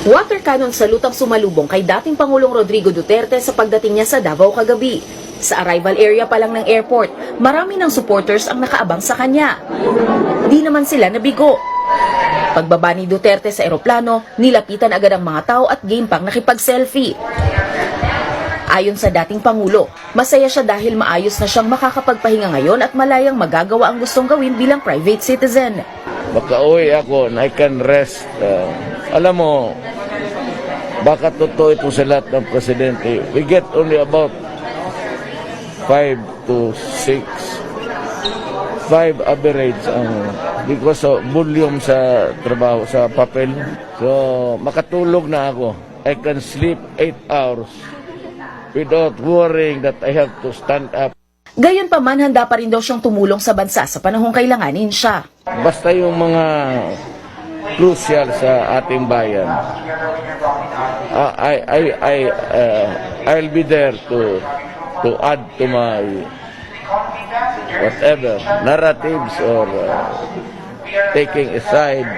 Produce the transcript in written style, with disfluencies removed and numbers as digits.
Water cannon salute ang sumalubong kay dating Pangulong Rodrigo Duterte sa pagdating niya sa Davao kagabi. Sa arrival area pa lang ng airport, marami ng supporters ang nakaabang sa kanya. Di naman sila nabigo. Pagbaba ni Duterte sa eroplano, nilapitan agad ang mga tao at game pang nakipag-selfie. Ayon sa dating Pangulo, masaya siya dahil maayos na siyang makakapagpahinga ngayon at malayang magagawa ang gustong gawin bilang private citizen. Makauwi ako and I can rest. Alam mo, baka totoo ito sa lahat ng presidente. We get only about 5 to 6. 5 average ang because of volume sa trabaho, sa papel. So, makatulog na ako. I can sleep 8 hours without worrying that I have to stand up. Gayunpaman, handa pa rin daw siyang tumulong sa bansa sa panahong kailanganin siya. Basta yung mga crucial sa ating bayan, I'll be there to add to my whatever narratives or taking a side.